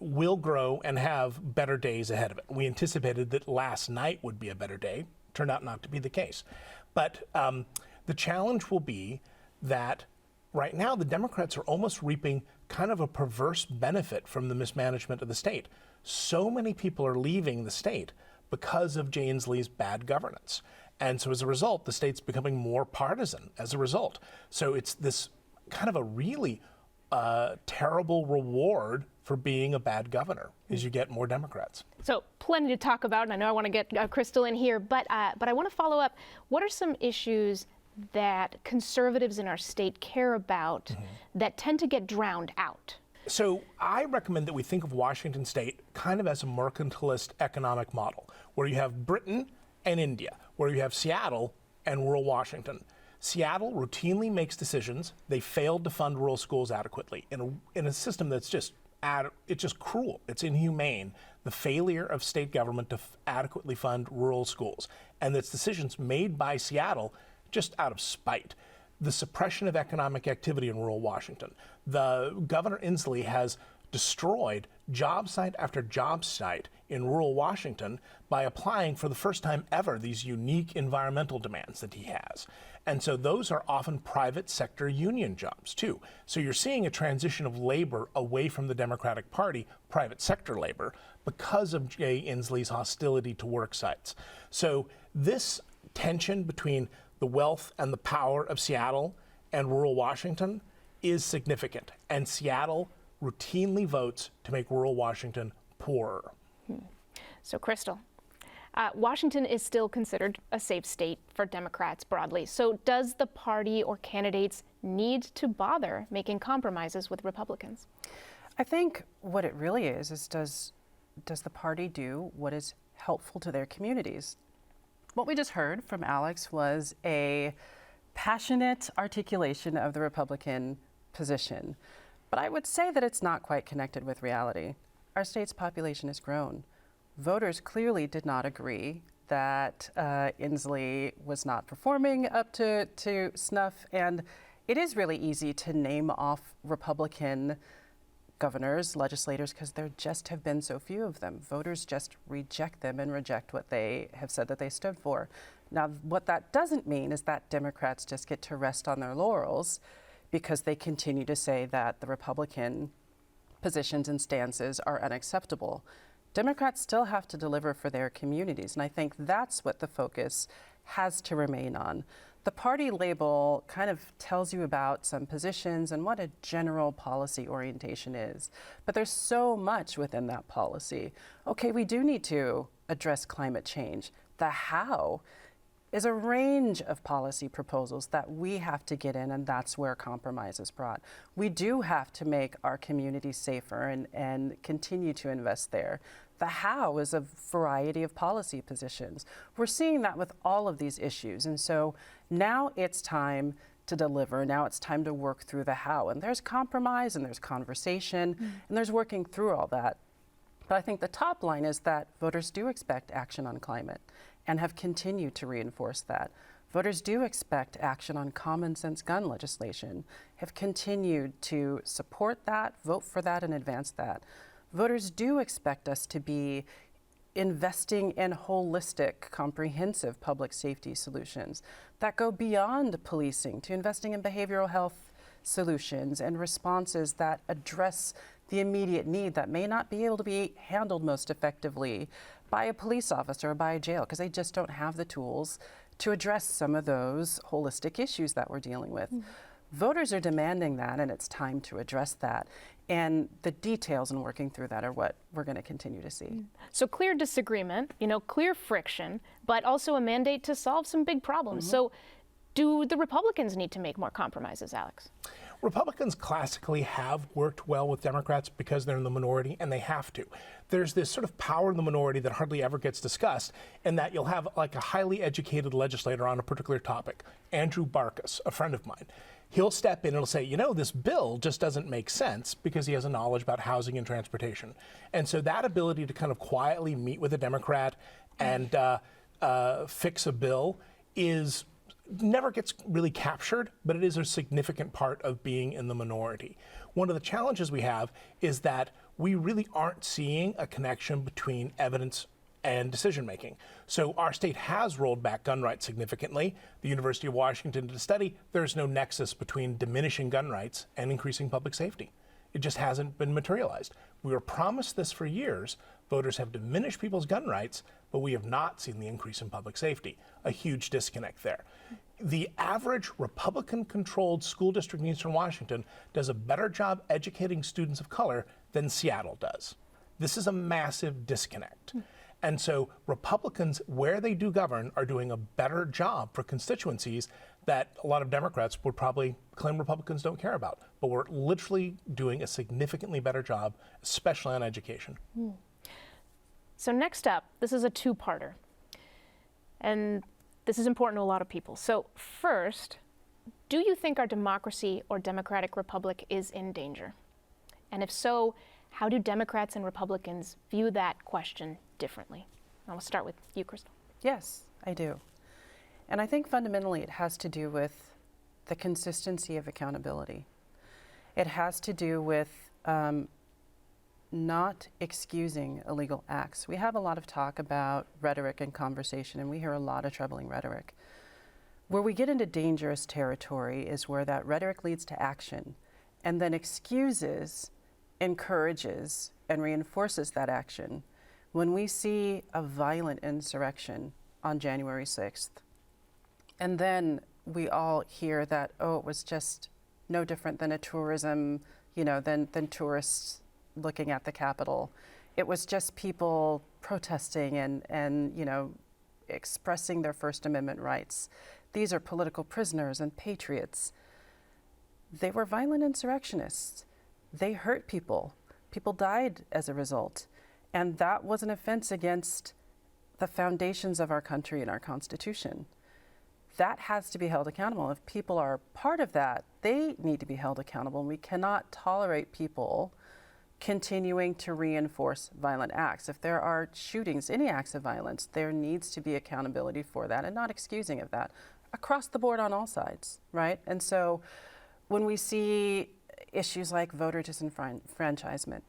will grow and have better days ahead of it. We anticipated that last night would be a better day. Turned out not to be the case. But the challenge will be that right now the Democrats are almost reaping kind of a perverse benefit from the mismanagement of the state. So many people are leaving the state because of Jay Inslee's bad governance. And so as a result, the state's becoming more partisan as a result. So it's this kind of a really terrible reward for being a bad governor is you get more Democrats. So plenty to talk about, and I know I want to get Crystal in here, but I want to follow up. What are some issues that conservatives in our state care about that tend to get drowned out? So I recommend that we think of Washington State kind of as a mercantilist economic model, where you have Britain and India, where you have Seattle and rural Washington. Seattle routinely makes decisions. They failed to fund rural schools adequately in a system that's just cruel. It's inhumane, the failure of state government to adequately fund rural schools. And that's decisions made by Seattle just out of spite. The suppression of economic activity in rural Washington. The Governor Inslee has destroyed job site after job site in rural Washington by applying for the first time ever these unique environmental demands that he has. And so those are often private sector union jobs too. So you're seeing a transition of labor away from the Democratic Party, private sector labor, because of Jay Inslee's hostility to work sites. So this tension between the wealth and the power of Seattle and rural Washington is significant. And Seattle routinely votes to make rural Washington poorer. So, Crystal, Washington is still considered a safe state for Democrats broadly. So does the party or candidates need to bother making compromises with Republicans? I think what it really is does the party do what is helpful to their communities? What we just heard from Alex was a passionate articulation of the Republican position. But I would say that it's not quite connected with reality. Our state's population has grown. Voters clearly did not agree that Inslee was not performing up to snuff. And it is really easy to name off Republican governors, legislators, because there just have been so few of them. Voters just reject them and reject what they have said that they stood for. Now, what that doesn't mean is that Democrats just get to rest on their laurels because they continue to say that the Republican positions and stances are unacceptable. Democrats still have to deliver for their communities, and I think that's what the focus has to remain on. The party label kind of tells you about some positions and what a general policy orientation is. But there's so much within that policy. Okay, we do need to address climate change. The how is a range of policy proposals that we have to get in, and that's where compromise is brought. We do have to make our communities safer and continue to invest there. The how is a variety of policy positions. We're seeing that with all of these issues. And so now it's time to deliver. Now it's time to work through the how. And there's compromise and there's conversation and there's working through all that. But I think the top line is that voters do expect action on climate and have continued to reinforce that. Voters do expect action on common sense gun legislation, have continued to support that, vote for that, and advance that. Voters do expect us to be investing in holistic, comprehensive public safety solutions that go beyond policing to investing in behavioral health solutions and responses that address the immediate need that may not be able to be handled most effectively by a police officer or by a jail because they just don't have the tools to address some of those holistic issues that we're dealing with. Voters are demanding that, and it's time to address that. And the details in working through that are what we're going to continue to see. So clear disagreement, clear friction, but also a mandate to solve some big problems. So do the Republicans need to make more compromises, Alex? Republicans classically have worked well with Democrats because they're in the minority, and they have to. There's this sort of power in the minority that hardly ever gets discussed, in that you'll have like a highly educated legislator on a particular topic, Andrew Barkas, a friend of mine. He'll step in and he'll say, this bill just doesn't make sense because he has a knowledge about housing and transportation. And so that ability to kind of quietly meet with a Democrat and fix a bill never gets really captured, but it is a significant part of being in the minority. One of the challenges we have is that we really aren't seeing a connection between evidence and decision making. So our state has rolled back gun rights significantly. The University of Washington did a study. There's no nexus between diminishing gun rights and increasing public safety. It just hasn't been materialized. We were promised this for years. Voters have diminished people's gun rights, but we have not seen the increase in public safety. A huge disconnect there. The average Republican-controlled school district in Eastern Washington does a better job educating students of color than Seattle does. This is a massive disconnect. And so Republicans, where they do govern, are doing a better job for constituencies that a lot of Democrats would probably claim Republicans don't care about. But we're literally doing a significantly better job, especially on education. So next up, this is a two-parter. And this is important to a lot of people. So first, do you think our democracy or democratic republic is in danger? And if so, how do Democrats and Republicans view that question differently? I'll start with you, Crystal. Yes, I do. And I think fundamentally it has to do with the consistency of accountability. It has to do with not excusing illegal acts. We have a lot of talk about rhetoric and conversation, and we hear a lot of troubling rhetoric. Where we get into dangerous territory is where that rhetoric leads to action and then excuses, encourages, and reinforces that action. When we see a violent insurrection on January 6th, and then we all hear that, it was just no different than a tourism, than tourists looking at the Capitol. It was just people protesting and expressing their First Amendment rights. These are political prisoners and patriots. They were violent insurrectionists. They hurt people. People died as a result. And that was an offense against the foundations of our country and our Constitution. That has to be held accountable. If people are part of that, they need to be held accountable. And we cannot tolerate people continuing to reinforce violent acts. If there are shootings, any acts of violence, there needs to be accountability for that and not excusing of that across the board on all sides, right? And so when we see issues like voter disenfranchisement,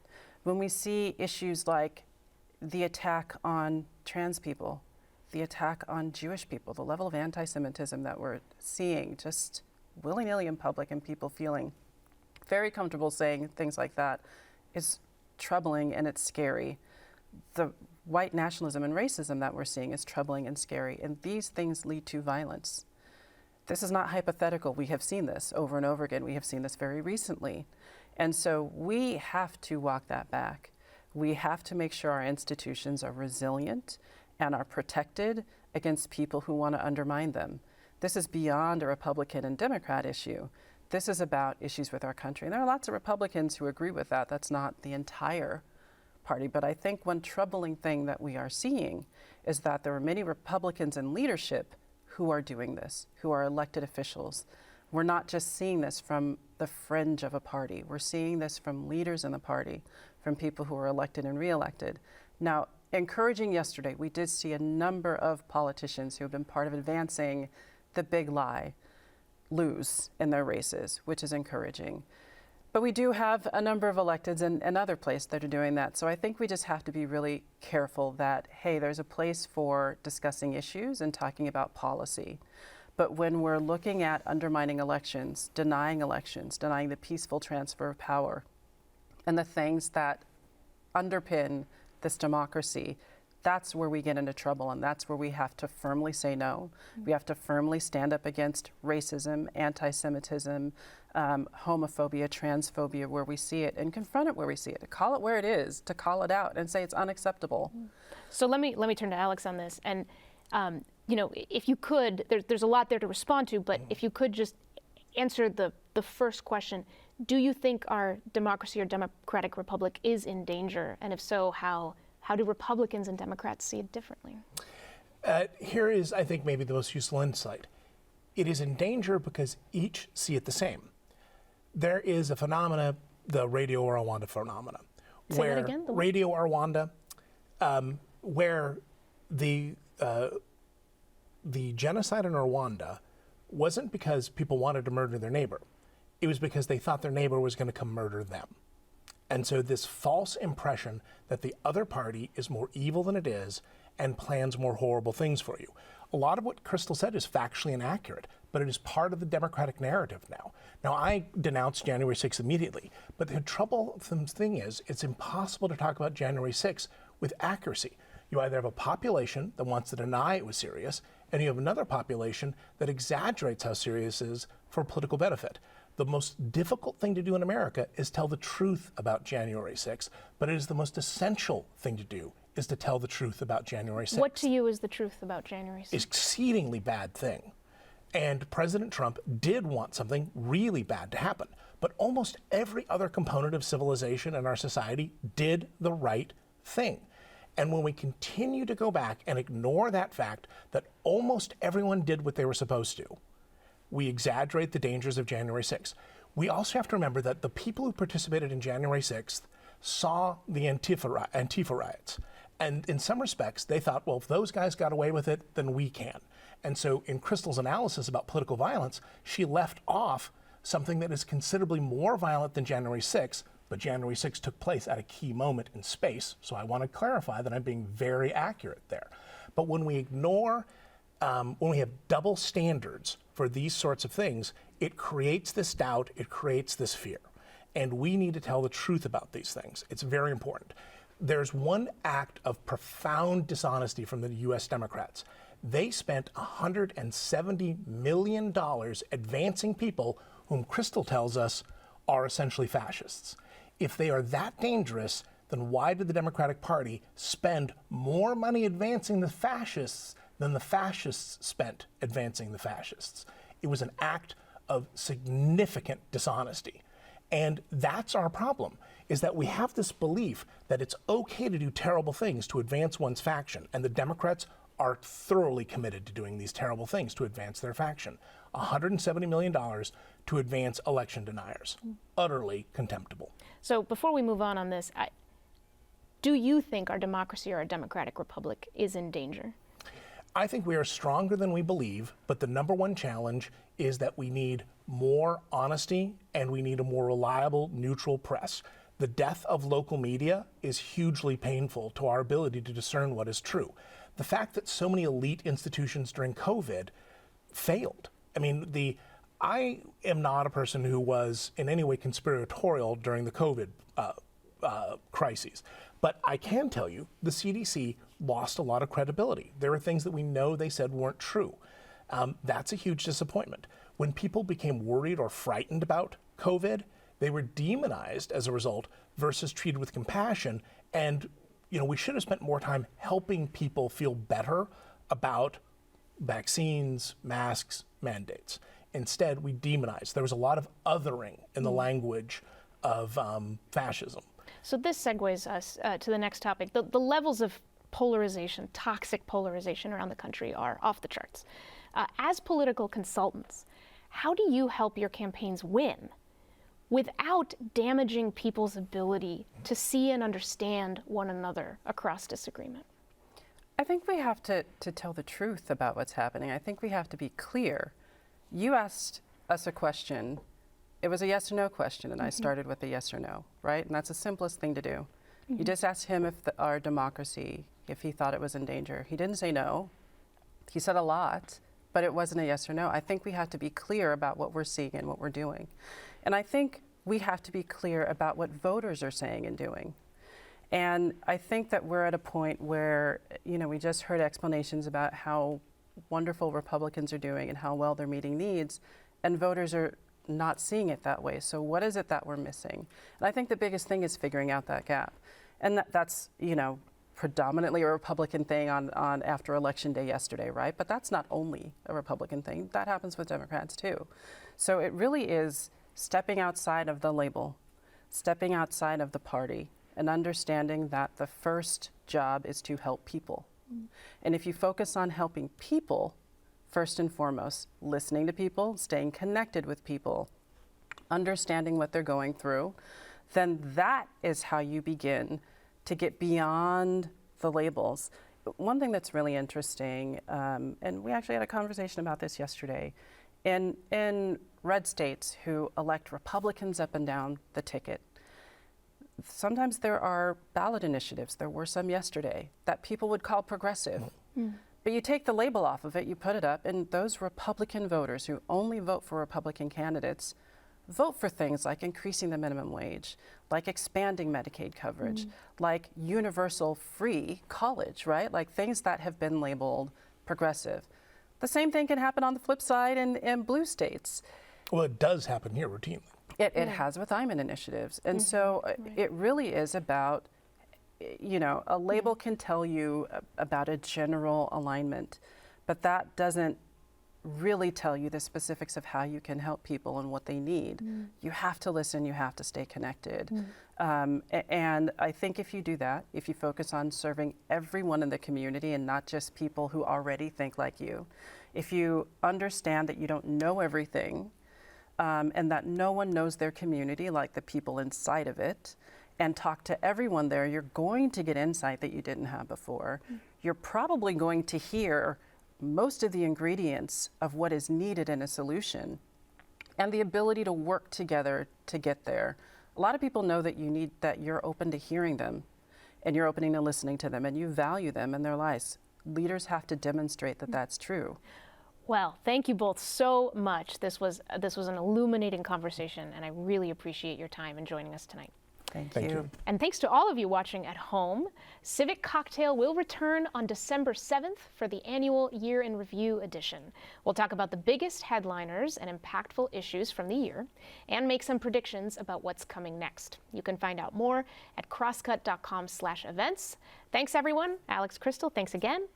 when we see issues like the attack on trans people, the attack on Jewish people, the level of anti-Semitism that we're seeing just willy-nilly in public and people feeling very comfortable saying things like that is troubling and it's scary. The white nationalism and racism that we're seeing is troubling and scary, and these things lead to violence. This is not hypothetical. We have seen this over and over again. We have seen this very recently. And so we have to walk that back. We have to make sure our institutions are resilient and are protected against people who want to undermine them. This is beyond a Republican and Democrat issue. This is about issues with our country. And there are lots of Republicans who agree with that. That's not the entire party, but I think one troubling thing that we are seeing is that there are many Republicans in leadership who are doing this, who are elected officials. We're not just seeing this from the fringe of a party. We're seeing this from leaders in the party, from people who are elected and reelected. Now, encouraging yesterday, we did see a number of politicians who have been part of advancing the big lie lose in their races, which is encouraging. But we do have a number of electeds in other places that are doing that. So I think we just have to be really careful that, hey, there's a place for discussing issues and talking about policy. But when we're looking at undermining elections, denying the peaceful transfer of power, and the things that underpin this democracy, that's where we get into trouble, and that's where we have to firmly say no. We have to firmly stand up against racism, anti-Semitism, homophobia, transphobia, where we see it, and confront it where we see it, to call it where it is, to call it out and say it's unacceptable. So let me turn to Alex on this, and you know, if you could, there's a lot there to respond to, but if you could just answer the first question: do you think our democracy or democratic republic is in danger, and if so, how do Republicans and Democrats see it differently? Here is, I think, maybe the most useful insight. It is in danger because each see it the same. There is a phenomena, the Radio Rwanda phenomena, Say that again? Radio Rwanda, where the genocide in Rwanda wasn't because people wanted to murder their neighbor. It was because they thought their neighbor was going to come murder them. And so this false impression that the other party is more evil than it is and plans more horrible things for you. A lot of what Crystal said is factually inaccurate, but it is part of the Democratic narrative now. Now, I denounced January 6th immediately, but the troublesome thing is it's impossible to talk about January 6th with accuracy. You either have a population that wants to deny it was serious, and you have another population that exaggerates how serious it is for political benefit. The most difficult thing to do in America is tell the truth about January 6th, but it is the most essential thing to do is to tell the truth about January 6th. What to you is the truth about January 6th? Exceedingly bad thing. And President Trump did want something really bad to happen, but almost every other component of civilization in our society did the right thing. And when we continue to go back and ignore that fact that almost everyone did what they were supposed to, we exaggerate the dangers of January 6th. We also have to remember that the people who participated in January 6th saw the Antifa riots. And in some respects, they thought, well, if those guys got away with it, then we can. And so in Crystal's analysis about political violence, she left off something that is considerably more violent than January 6th, but January 6th took place at a key moment in space. So I want to clarify that I'm being very accurate there. But when we ignore, when we have double standards for these sorts of things, it creates this doubt, it creates this fear. And we need to tell the truth about these things. It's very important. There's one act of profound dishonesty from the US Democrats. They spent $170 million advancing people whom Crystal tells us are essentially fascists. If they are that dangerous, then why did the Democratic Party spend more money advancing the fascists than the fascists spent advancing the fascists? It was an act of significant dishonesty. And that's our problem, is that we have this belief that it's okay to do terrible things to advance one's faction, and the Democrats are thoroughly committed to doing these terrible things to advance their faction. $170 million to advance election deniers. Utterly contemptible. So before we move on this, do you think our democracy or our democratic republic is in danger? I think we are stronger than we believe, but the number one challenge is that we need more honesty and we need a more reliable, neutral press. The death of local media is hugely painful to our ability to discern what is true. The fact that so many elite institutions during COVID failed. I mean, I am not a person who was in any way conspiratorial during the COVID crises, but I can tell you the CDC lost a lot of credibility. There are things that we know they said weren't true. That's a huge disappointment. When people became worried or frightened about COVID, they were demonized as a result versus treated with compassion. And, you know, we should have spent more time helping people feel better about vaccines, masks, mandates. Instead, we demonized. There was a lot of othering in the language of fascism. So this segues us to the next topic. The levels of polarization, toxic polarization around the country are off the charts. As political consultants, how do you help your campaigns win without damaging people's ability to see and understand one another across disagreement? I think we have to tell the truth about what's happening. I think we have to be clear. You asked us a question. It was a yes or no question, and I started with a yes or no, right? And that's the simplest thing to do. You just asked him if our democracy, if he thought it was in danger. He didn't say no. He said a lot, but it wasn't a yes or no. I think we have to be clear about what we're seeing and what we're doing. And I think we have to be clear about what voters are saying and doing. And I think that we're at a point where, we just heard explanations about how wonderful Republicans are doing and how well they're meeting needs, and voters are not seeing it that way. So what is it that we're missing? And I think the biggest thing is figuring out that gap. And that's, predominantly a Republican thing on after Election Day yesterday, right? But that's not only a Republican thing. That happens with Democrats too. So it really is stepping outside of the label, stepping outside of the party, and understanding that the first job is to help people. And if you focus on helping people, first and foremost, listening to people, staying connected with people, understanding what they're going through, then that is how you begin to get beyond the labels. One thing that's really interesting, and we actually had a conversation about this yesterday, in red states who elect Republicans up and down the ticket, sometimes there are ballot initiatives, there were some yesterday, that people would call progressive. But you take the label off of it, you put it up, and those Republican voters who only vote for Republican candidates vote for things like increasing the minimum wage, like expanding Medicaid coverage, like universal free college, right? Like things that have been labeled progressive. The same thing can happen on the flip side in blue states. Well, it does happen here routinely. It has with IMIN initiatives. And so it really is about, a label can tell you about a general alignment, but that doesn't really tell you the specifics of how you can help people and what they need. You have to listen, you have to stay connected. And I think if you do that, if you focus on serving everyone in the community and not just people who already think like you, if you understand that you don't know everything, and that no one knows their community like the people inside of it, and talk to everyone there, you're going to get insight that you didn't have before. You're probably going to hear most of the ingredients of what is needed in a solution and the ability to work together to get there. A lot of people know that you're open to hearing them and you're open to listening to them and you value them in their lives. Leaders have to demonstrate that that's true. Well, thank you both so much. This was an illuminating conversation, and I really appreciate your time and joining us tonight. Thank you. And thanks to all of you watching at home. Civic Cocktail will return on December 7th for the annual Year in Review edition. We'll talk about the biggest headliners and impactful issues from the year and make some predictions about what's coming next. You can find out more at crosscut.com/events. Thanks, everyone. Alex, Crystal, thanks again,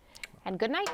and good night.